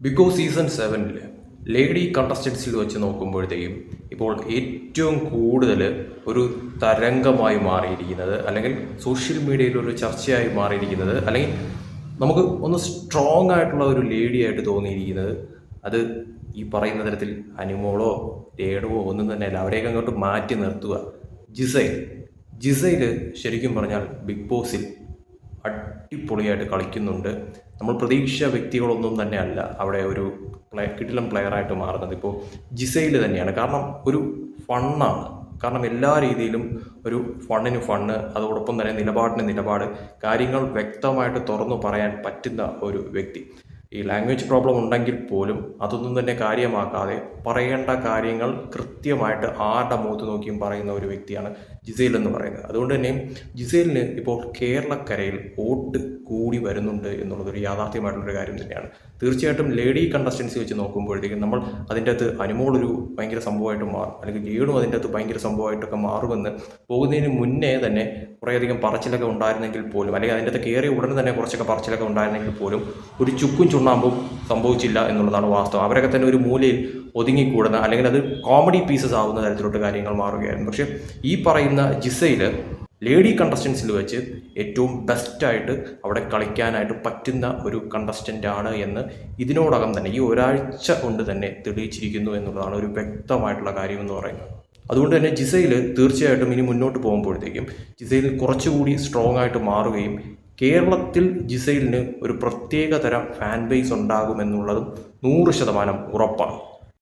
Big boss season 7 lady കണ്ടസ്റ്റൻസിൽ വെച്ച് നോക്കുമ്പോഴത്തേക്കും ഇപ്പോൾ ഏറ്റവും കൂടുതൽ ഒരു തരംഗമായി മാറിയിരിക്കുന്നത്, അല്ലെങ്കിൽ സോഷ്യൽ മീഡിയയിൽ ഒരു ചർച്ചയായി മാറിയിരിക്കുന്നത്, അല്ലെങ്കിൽ നമുക്ക് ഒന്ന് സ്ട്രോങ് ആയിട്ടുള്ള ഒരു ലേഡി ആയിട്ട് തോന്നിയിരിക്കുന്നത്, അത് ഈ പറയുന്ന തരത്തിൽ അനിമോളോ രേണുവോ ഒന്നും തന്നെയല്ല. അവരെയൊക്കെ അങ്ങോട്ട് മാറ്റി നിർത്തുക. ജിസൈൽ ശരിക്കും പറഞ്ഞാൽ ബിഗ് ബോസിൽ അടിപൊളിയായിട്ട് കളിക്കുന്നുണ്ട്. നമ്മൾ പ്രതീക്ഷിച്ച വ്യക്തികളൊന്നും തന്നെ അല്ല അവിടെ ഒരു കിടിലൻ പ്ലെയറായിട്ട് മാറുന്നത്. ഇപ്പോൾ ജിസൈൽ തന്നെയാണ്. കാരണം ഒരു ഫണ്ണാണ്. കാരണം എല്ലാ രീതിയിലും ഒരു ഫണ്ണിന് ഫണ്ണ്, അതോടൊപ്പം തന്നെ നിലപാടിന് നിലപാട്, കാര്യങ്ങൾ വ്യക്തമായിട്ട് തുറന്നു പറയാൻ പറ്റുന്ന ഒരു വ്യക്തി. ഈ ലാംഗ്വേജ് പ്രോബ്ലം ഉണ്ടെങ്കിൽ പോലും അതൊന്നും തന്നെ കാര്യമാക്കാതെ പറയേണ്ട കാര്യങ്ങൾ കൃത്യമായിട്ട് ആരുടെ മുഖത്ത് നോക്കിയും പറയുന്ന ഒരു വ്യക്തിയാണ് ജിസൈൽ എന്ന് പറയുന്നത്. അതുകൊണ്ട് തന്നെ ജിസൈലിന് ഇപ്പോൾ കേരളക്കരയിൽ വോട്ട് കൂടി വരുന്നുണ്ട് എന്നുള്ളതൊരു യാഥാർത്ഥ്യമായിട്ടുള്ളൊരു കാര്യം തന്നെയാണ്. തീർച്ചയായിട്ടും ലേഡി കണ്ടസ്റ്റൻസി വെച്ച് നോക്കുമ്പോഴത്തേക്കും നമ്മൾ അതിൻ്റെ അകത്ത് അനുമോളൊരു ഭയങ്കര സംഭവമായിട്ട് മാറും, അല്ലെങ്കിൽ രേണു അതിൻ്റെ അകത്ത് ഭയങ്കര സംഭവമായിട്ടൊക്കെ മാറുമെന്ന് പോകുന്നതിന് മുന്നേ തന്നെ കുറേയധികം പറച്ചിലൊക്കെ ഉണ്ടായിരുന്നെങ്കിൽ പോലും, അല്ലെങ്കിൽ അതിൻ്റെ അകത്ത് കയറിയ ഉടനെ തന്നെ കുറച്ചൊക്കെ പറച്ചിലൊക്കെ ഉണ്ടായിരുന്നെങ്കിൽ പോലും ഒരു ചുക്കും ചുണ്ണാമ്പും സംഭവിച്ചില്ല എന്നുള്ളതാണ് വാസ്തവം. അവരൊക്കെ തന്നെ ഒരു മൂലയിൽ ഒതുങ്ങിക്കൂടുന്ന, അല്ലെങ്കിൽ അത് കോമഡി പീസസ് ആവുന്ന തരത്തിലോട്ട് കാര്യങ്ങൾ മാറുകയായിരുന്നു. പക്ഷേ ഈ പറയുന്ന ജിസൈൽ ലേഡി കണ്ടസ്റ്റൻസിൽ വെച്ച് ഏറ്റവും ബെസ്റ്റായിട്ട് അവിടെ കളിക്കാനായിട്ട് പറ്റുന്ന ഒരു കണ്ടസ്റ്റൻ്റ് ആണ് എന്ന് ഇതിനോടകം തന്നെ ഈ ഒരാഴ്ച കൊണ്ട് തന്നെ തെളിയിച്ചിരിക്കുന്നു എന്നുള്ളതാണ് ഒരു വ്യക്തമായിട്ടുള്ള കാര്യം എന്ന് പറയുന്നത്. അതുകൊണ്ട് തന്നെ ജിസൈൽ തീർച്ചയായിട്ടും ഇനി മുന്നോട്ട് പോകുമ്പോഴത്തേക്കും ജിസൈൽ കുറച്ചുകൂടി സ്ട്രോങ് ആയിട്ട് മാറുകയും കേരളത്തിൽ ജിസൈലിന് ഒരു പ്രത്യേക തരം ഫാൻ ബേസ് ഉണ്ടാകുമെന്നുള്ളതും 100% ഉറപ്പാണ്.